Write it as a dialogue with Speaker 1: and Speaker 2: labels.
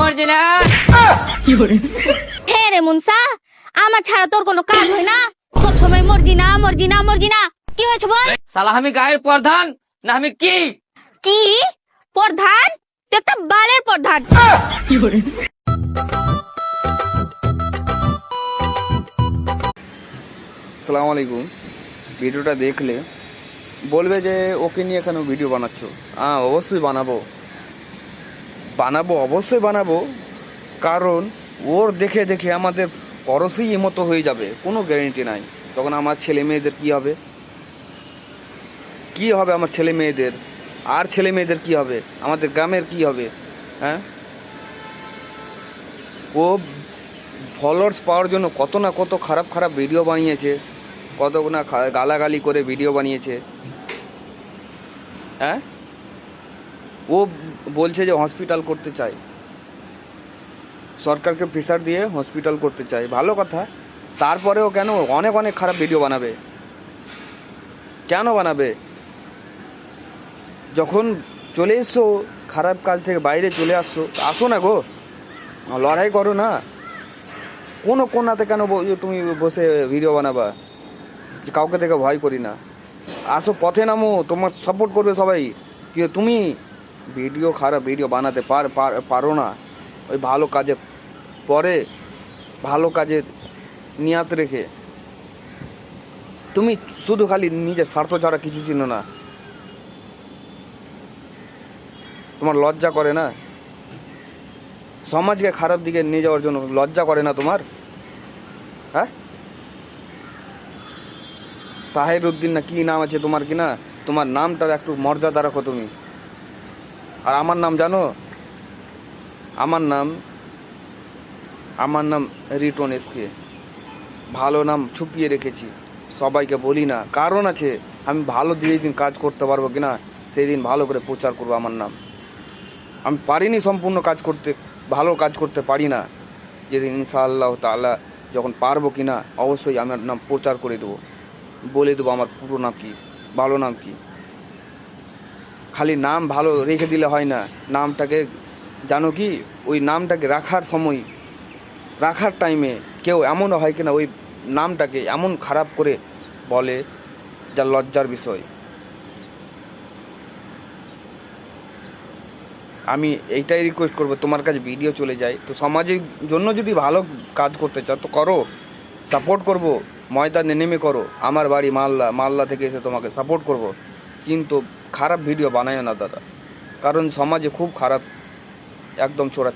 Speaker 1: মরজি না।
Speaker 2: হে রে মুনসা, আমার ছাড়া তোর কোনো কাজ হয় না, সবসময় মর্জি না মর্জি না মর্জি না। কি হয়েছে বল?
Speaker 1: শালা আমি গায়ের প্রধান না আমি কি?
Speaker 2: কি প্রধান? তুই একটা বালের প্রধান।
Speaker 3: আসসালামু আলাইকুম। ভিডিওটা দেখলে বলবে যে ওকে নিয়ে কেন ভিডিও বানাচ্ছ। অবশ্যই বানাবো অবশ্যই বানাবো, কারণ ওর দেখে দেখে আমাদের পড়োশি মতো হয়ে যাবে, কোনো গ্যারেন্টি নাই। তখন আমার ছেলে মেয়েদের কী হবে আমার ছেলে মেয়েদের, আর ছেলে মেয়েদের কী হবে, আমাদের গ্রামের কী হবে? হ্যাঁ, ও ফলোয়ার্স পাওয়ার জন্য কত না কত খারাপ খারাপ ভিডিও বানিয়েছে, কত না গালাগালি করে ভিডিও বানিয়েছে। হ্যাঁ, ও বলছে যে হসপিটাল করতে চায়, সরকারকে প্রেসার দিয়ে হসপিটাল করতে চায়, ভালো কথা। তারপরেও কেন অনেক অনেক খারাপ ভিডিও বানাবে? কেন বানাবে? যখন চলে এসছো খারাপ কাজ থেকে বাইরে চলে আসো না গো, লড়াই করো না। কোনো কোনাতে কেন তুমি বসে ভিডিও বানাবা? কাউকে থেকে ভয় করি না, আসো পথে নামো, তোমার সাপোর্ট করবে সবাই। কি তুমি খারাপ ভিডিও বানাতে পারো না? ওই ভালো কাজে পরে, ভালো কাজের নিয়াত রেখে তুমি শুধু খালি নিজের স্বার্থ ছাড়া কিছু ছিল না। তোমার লজ্জা করে না? সমাজকে খারাপ দিকে নিয়ে যাওয়ার জন্য লজ্জা করে না তোমার? হ্যাঁ, সাহের উদ্দিন না কি নাম আছে তোমার, কি না? তোমার নামটা একটু মর্যাদা রাখো তুমি। আর আমার নাম জানো? আমার নাম রিটন এসকে। ভালো নাম ছুপিয়ে রেখেছি, সবাইকে বলি না, কারণ আছে। আমি ভালো দিয়ে দিন কাজ করতে পারবো কিনা সেই দিন ভালো করে প্রচার করবো আমার নাম। আমি পারিনি সম্পূর্ণ কাজ করতে, ভালো কাজ করতে পারি না। যেদিন ইনশাআল্লাহ তাআলা যখন পারবো কিনা অবশ্যই আমার নাম প্রচার করে দেবো, বলে দেবো আমার পুরো নাম কী, ভালো নাম কী। খালি নাম ভালো রেখে দিলে হয় না, নামটাকে জানো কি, ওই নামটাকে রাখার টাইমে কেউ এমনও হয় কিনা ওই নামটাকে এমন খারাপ করে বলে যা লজ্জার বিষয়। আমি এইটাই রিকোয়েস্ট করবো, তোমার কাছে ভিডিও চলে যায় তো সমাজের জন্য যদি ভালো কাজ করতে চাও তো করো, সাপোর্ট করব, ময়দানে নেমে করো। আমার বাড়ি মালদা থেকে এসে তোমাকে সাপোর্ট করব, কিন্তু খারাপ ভিডিও বানায় না দাদা, কারণ সমাজে খুব খারাপ একদম চোরা।